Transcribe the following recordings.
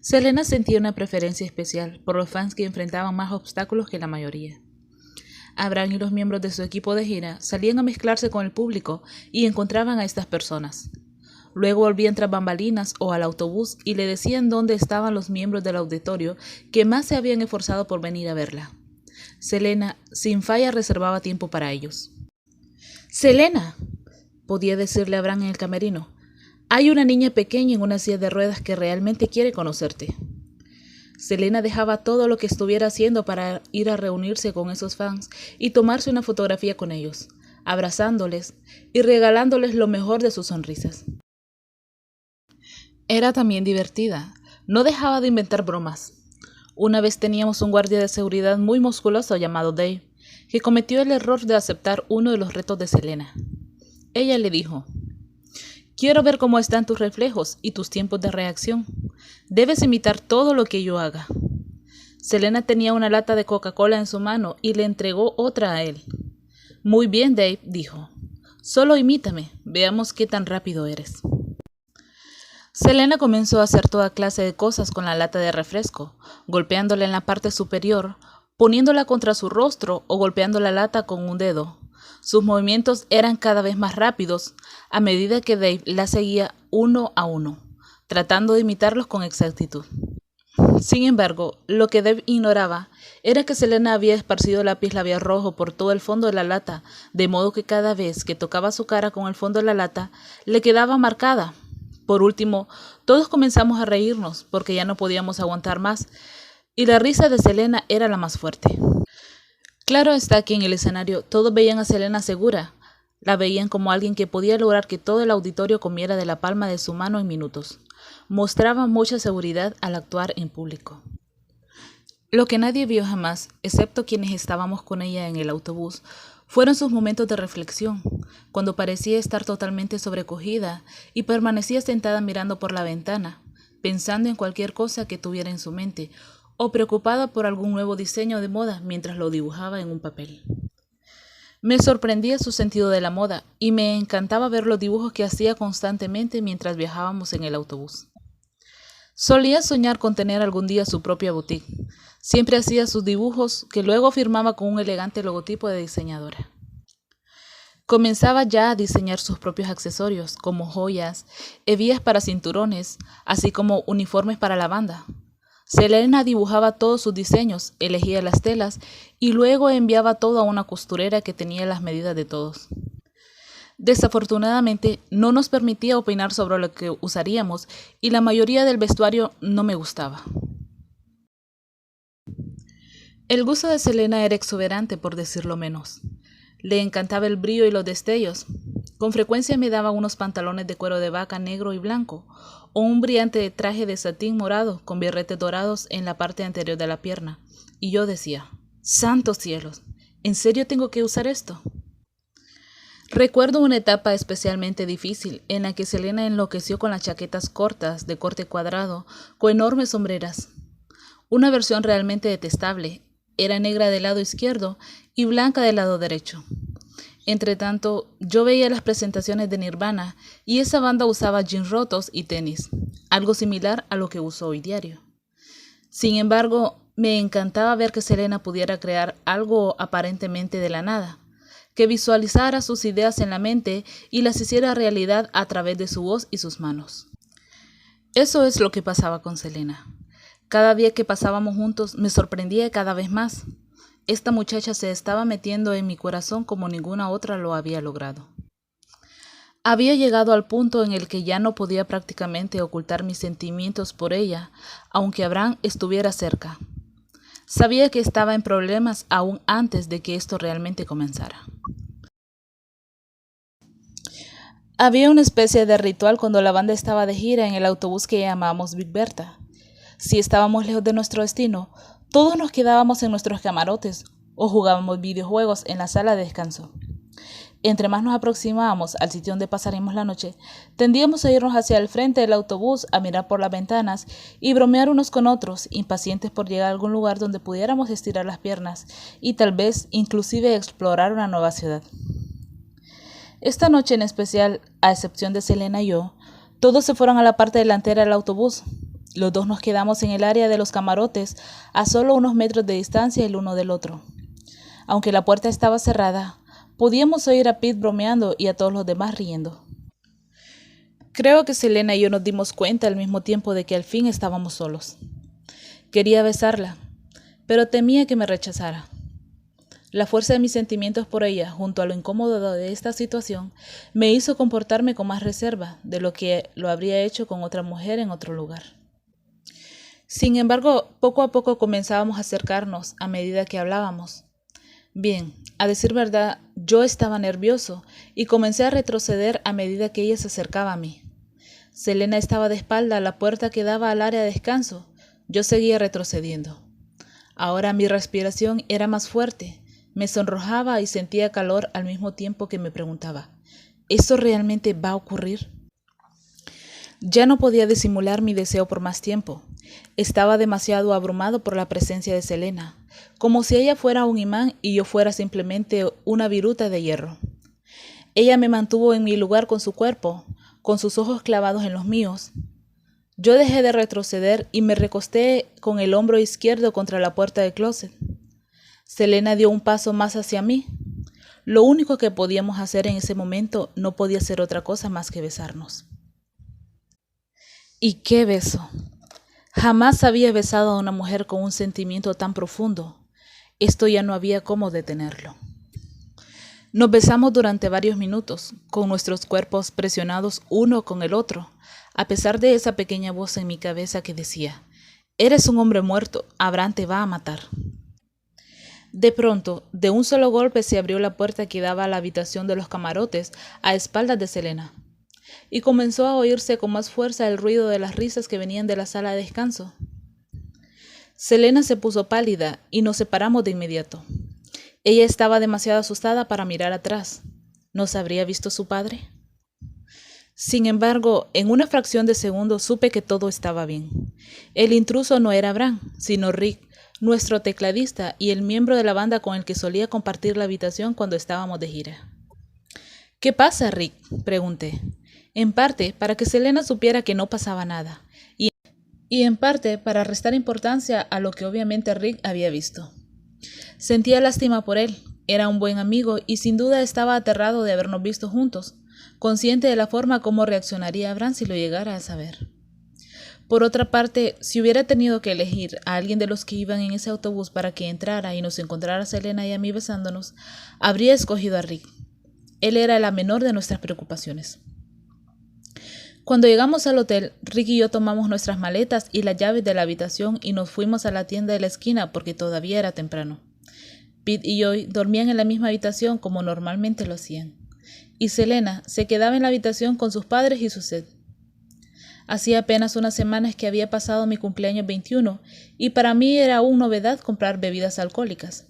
Selena sentía una preferencia especial por los fans que enfrentaban más obstáculos que la mayoría. Abraham y los miembros de su equipo de gira salían a mezclarse con el público y encontraban a estas personas. Luego volvían tras bambalinas o al autobús y le decían dónde estaban los miembros del auditorio que más se habían esforzado por venir a verla. Selena, sin falla, reservaba tiempo para ellos. «Selena», podía decirle a Abraham en el camerino, «hay una niña pequeña en una silla de ruedas que realmente quiere conocerte». Selena dejaba todo lo que estuviera haciendo para ir a reunirse con esos fans y tomarse una fotografía con ellos, abrazándoles y regalándoles lo mejor de sus sonrisas. Era también divertida, no dejaba de inventar bromas. Una vez teníamos un guardia de seguridad muy musculoso llamado Dave, que cometió el error de aceptar uno de los retos de Selena. Ella le dijo: «Quiero ver cómo están tus reflejos y tus tiempos de reacción. Debes imitar todo lo que yo haga». Selena tenía una lata de Coca-Cola en su mano y le entregó otra a él. «Muy bien, Dave», dijo. «Solo imítame, veamos qué tan rápido eres». Selena comenzó a hacer toda clase de cosas con la lata de refresco, golpeándola en la parte superior, poniéndola contra su rostro o golpeando la lata con un dedo. Sus movimientos eran cada vez más rápidos a medida que Dave la seguía uno a uno, tratando de imitarlos con exactitud. Sin embargo, lo que Dave ignoraba era que Selena había esparcido lápiz labial rojo por todo el fondo de la lata, de modo que cada vez que tocaba su cara con el fondo de la lata, le quedaba marcada. Por último, todos comenzamos a reírnos porque ya no podíamos aguantar más, y la risa de Selena era la más fuerte. Claro está que en el escenario todos veían a Selena segura. La veían como alguien que podía lograr que todo el auditorio comiera de la palma de su mano en minutos. Mostraba mucha seguridad al actuar en público. Lo que nadie vio jamás, excepto quienes estábamos con ella en el autobús, fueron sus momentos de reflexión, cuando parecía estar totalmente sobrecogida y permanecía sentada mirando por la ventana, pensando en cualquier cosa que tuviera en su mente, o preocupada por algún nuevo diseño de moda mientras lo dibujaba en un papel. Me sorprendía su sentido de la moda y me encantaba ver los dibujos que hacía constantemente mientras viajábamos en el autobús. Solía soñar con tener algún día su propia boutique. Siempre hacía sus dibujos que luego firmaba con un elegante logotipo de diseñadora. Comenzaba ya a diseñar sus propios accesorios, como joyas, hebillas para cinturones, así como uniformes para la banda. Selena dibujaba todos sus diseños, elegía las telas y luego enviaba todo a una costurera que tenía las medidas de todos. Desafortunadamente, no nos permitía opinar sobre lo que usaríamos y la mayoría del vestuario no me gustaba. El gusto de Selena era exuberante, por decirlo menos. Le encantaba el brillo y los destellos. Con frecuencia me daba unos pantalones de cuero de vaca negro y blanco, o un brillante traje de satín morado con birretes dorados en la parte anterior de la pierna, y yo decía: «¡Santos cielos! ¿En serio tengo que usar esto?». Recuerdo una etapa especialmente difícil en la que Selena enloqueció con las chaquetas cortas de corte cuadrado con enormes sombreras. Una versión realmente detestable, era negra del lado izquierdo y blanca del lado derecho. Entretanto, yo veía las presentaciones de Nirvana y esa banda usaba jeans rotos y tenis, algo similar a lo que uso hoy diario. Sin embargo, me encantaba ver que Selena pudiera crear algo aparentemente de la nada, que visualizara sus ideas en la mente y las hiciera realidad a través de su voz y sus manos. Eso es lo que pasaba con Selena. Cada día que pasábamos juntos me sorprendía cada vez más. Esta muchacha se estaba metiendo en mi corazón como ninguna otra lo había logrado. Había llegado al punto en el que ya no podía prácticamente ocultar mis sentimientos por ella, aunque Abraham estuviera cerca. Sabía que estaba en problemas aún antes de que esto realmente comenzara. Había una especie de ritual cuando la banda estaba de gira en el autobús que llamábamos Big Bertha. Si estábamos lejos de nuestro destino, todos nos quedábamos en nuestros camarotes o jugábamos videojuegos en la sala de descanso. Entre más nos aproximábamos al sitio donde pasaríamos la noche, tendíamos a irnos hacia el frente del autobús a mirar por las ventanas y bromear unos con otros, impacientes por llegar a algún lugar donde pudiéramos estirar las piernas y tal vez inclusive explorar una nueva ciudad. Esta noche en especial, a excepción de Selena y yo, todos se fueron a la parte delantera del autobús. Los dos nos quedamos en el área de los camarotes, a solo unos metros de distancia el uno del otro. Aunque la puerta estaba cerrada, podíamos oír a Pete bromeando y a todos los demás riendo. Creo que Selena y yo nos dimos cuenta al mismo tiempo de que al fin estábamos solos. Quería besarla, pero temía que me rechazara. La fuerza de mis sentimientos por ella, junto a lo incómodo de esta situación, me hizo comportarme con más reserva de lo que lo habría hecho con otra mujer en otro lugar. Sin embargo, poco a poco comenzábamos a acercarnos a medida que hablábamos. Bien, a decir verdad, yo estaba nervioso y comencé a retroceder a medida que ella se acercaba a mí. Selena estaba de espalda a la puerta que daba al área de descanso. Yo seguía retrocediendo. Ahora mi respiración era más fuerte, me sonrojaba y sentía calor al mismo tiempo que me preguntaba, ¿eso realmente va a ocurrir? Ya no podía disimular mi deseo por más tiempo. Estaba demasiado abrumado por la presencia de Selena, como si ella fuera un imán y yo fuera simplemente una viruta de hierro. Ella me mantuvo en mi lugar con su cuerpo, con sus ojos clavados en los míos. Yo dejé de retroceder y me recosté con el hombro izquierdo contra la puerta del closet. Selena dio un paso más hacia mí. Lo único que podíamos hacer en ese momento no podía ser otra cosa más que besarnos. ¿Y qué beso? Jamás había besado a una mujer con un sentimiento tan profundo. Esto ya no había cómo detenerlo. Nos besamos durante varios minutos, con nuestros cuerpos presionados uno con el otro, a pesar de esa pequeña voz en mi cabeza que decía, «Eres un hombre muerto, Abraham te va a matar». De pronto, de un solo golpe se abrió la puerta que daba a la habitación de los camarotes a espaldas de Selena, y comenzó a oírse con más fuerza el ruido de las risas que venían de la sala de descanso. Selena se puso pálida y nos separamos de inmediato. Ella estaba demasiado asustada para mirar atrás. ¿Nos habría visto su padre? Sin embargo, en una fracción de segundo supe que todo estaba bien. El intruso no era Abraham, sino Rick, nuestro tecladista y el miembro de la banda con el que solía compartir la habitación cuando estábamos de gira. ¿Qué pasa, Rick?, pregunté. En parte para que Selena supiera que no pasaba nada, y en parte para restar importancia a lo que obviamente Rick había visto. Sentía lástima por él, era un buen amigo y sin duda estaba aterrado de habernos visto juntos, consciente de la forma como reaccionaría Abraham si lo llegara a saber. Por otra parte, si hubiera tenido que elegir a alguien de los que iban en ese autobús para que entrara y nos encontrara a Selena y a mí besándonos, habría escogido a Rick. Él era la menor de nuestras preocupaciones. Cuando llegamos al hotel, Rick y yo tomamos nuestras maletas y las llaves de la habitación y nos fuimos a la tienda de la esquina porque todavía era temprano. Pete y Joy dormían en la misma habitación como normalmente lo hacían, y Selena se quedaba en la habitación con sus padres y su Seth. Hacía apenas unas semanas que había pasado mi cumpleaños 21 y para mí era aún novedad comprar bebidas alcohólicas.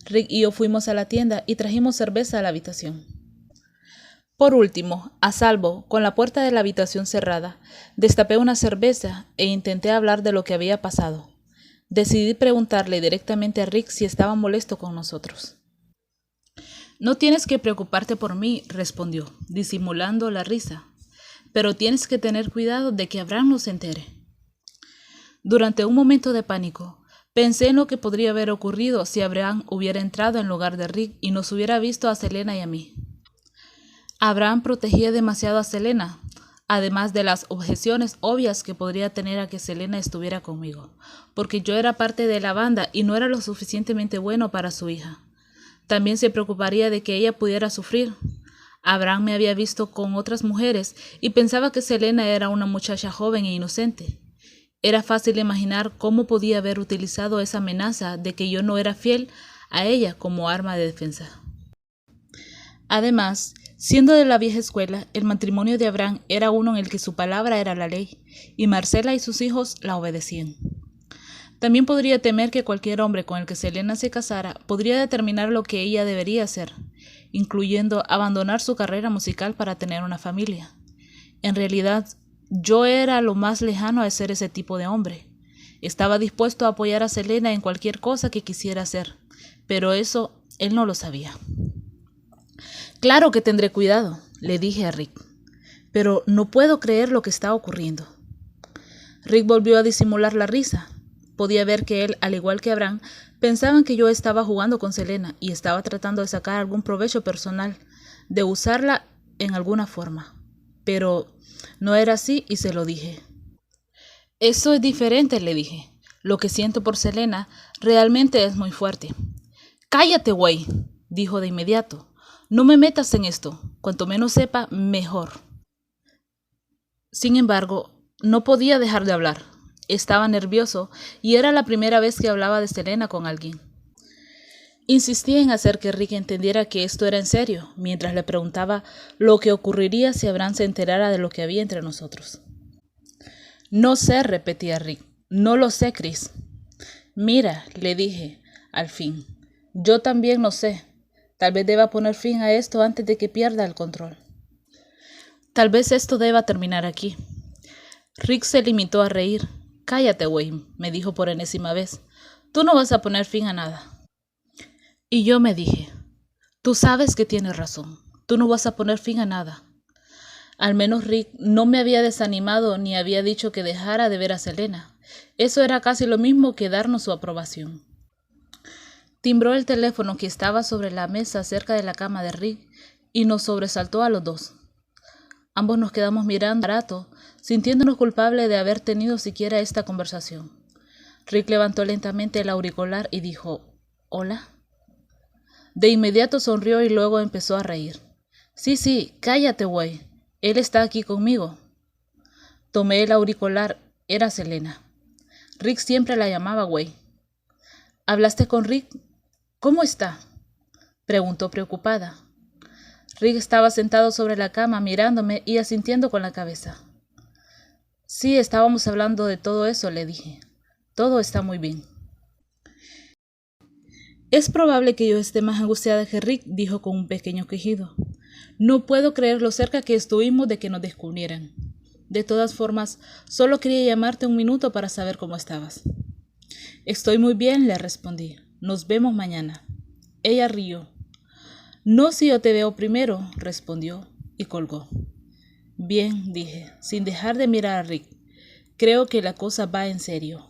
Rick y yo fuimos a la tienda y trajimos cerveza a la habitación. Por último, a salvo, con la puerta de la habitación cerrada, destapé una cerveza e intenté hablar de lo que había pasado. Decidí preguntarle directamente a Rick si estaba molesto con nosotros. «No tienes que preocuparte por mí», respondió, disimulando la risa. «Pero tienes que tener cuidado de que Abraham no se entere». Durante un momento de pánico, pensé en lo que podría haber ocurrido si Abraham hubiera entrado en lugar de Rick y nos hubiera visto a Selena y a mí. Abraham protegía demasiado a Selena, además de las objeciones obvias que podría tener a que Selena estuviera conmigo, porque yo era parte de la banda y no era lo suficientemente bueno para su hija. También se preocuparía de que ella pudiera sufrir. Abraham me había visto con otras mujeres y pensaba que Selena era una muchacha joven e inocente. Era fácil imaginar cómo podía haber utilizado esa amenaza de que yo no era fiel a ella como arma de defensa. Además, siendo de la vieja escuela, el matrimonio de Abraham era uno en el que su palabra era la ley, y Marcela y sus hijos la obedecían. También podría temer que cualquier hombre con el que Selena se casara podría determinar lo que ella debería hacer, incluyendo abandonar su carrera musical para tener una familia. En realidad, yo era lo más lejano a ser ese tipo de hombre. Estaba dispuesto a apoyar a Selena en cualquier cosa que quisiera hacer, pero eso él no lo sabía. «Claro que tendré cuidado», le dije a Rick, «pero no puedo creer lo que está ocurriendo». Rick volvió a disimular la risa. Podía ver que él, al igual que Abraham, pensaban que yo estaba jugando con Selena y estaba tratando de sacar algún provecho personal, de usarla en alguna forma. Pero no era así y se lo dije. Eso es diferente, le dije. Lo que siento por Selena realmente es muy fuerte. Cállate, güey, dijo de inmediato. No me metas en esto. Cuanto menos sepa, mejor. Sin embargo, no podía dejar de hablar. Estaba nervioso y era la primera vez que hablaba de Selena con alguien. Insistí en hacer que Rick entendiera que esto era en serio, mientras le preguntaba lo que ocurriría si Abraham se enterara de lo que había entre nosotros. No sé, repetía Rick. No lo sé, Chris. Mira, le dije, al fin. Yo también no sé. Tal vez deba poner fin a esto antes de que pierda el control. Tal vez esto deba terminar aquí. Rick se limitó a reír. Cállate, Wayne, me dijo por enésima vez. Tú no vas a poner fin a nada. Y yo me dije, tú sabes que tienes razón. Tú no vas a poner fin a nada. Al menos Rick no me había desanimado ni había dicho que dejara de ver a Selena. Eso era casi lo mismo que darnos su aprobación. Timbró el teléfono que estaba sobre la mesa cerca de la cama de Rick y nos sobresaltó a los dos. Ambos nos quedamos mirando rato, sintiéndonos culpables de haber tenido siquiera esta conversación. Rick levantó lentamente el auricular y dijo, ¿hola? De inmediato sonrió y luego empezó a reír. Sí, cállate, güey. Él está aquí conmigo. Tomé el auricular. Era Selena. Rick siempre la llamaba güey. ¿Hablaste con Rick? ¿Cómo está? Preguntó preocupada. Rick estaba sentado sobre la cama mirándome y asintiendo con la cabeza. Sí, estábamos hablando de todo eso, le dije. Todo está muy bien. Es probable que yo esté más angustiada que Rick, dijo con un pequeño quejido. No puedo creer lo cerca que estuvimos de que nos descubrieran. De todas formas, solo quería llamarte un minuto para saber cómo estabas. Estoy muy bien, le respondí. Nos vemos mañana. Ella rió. No si yo te veo primero, respondió y colgó. Bien, dije, sin dejar de mirar a Rick. Creo que la cosa va en serio.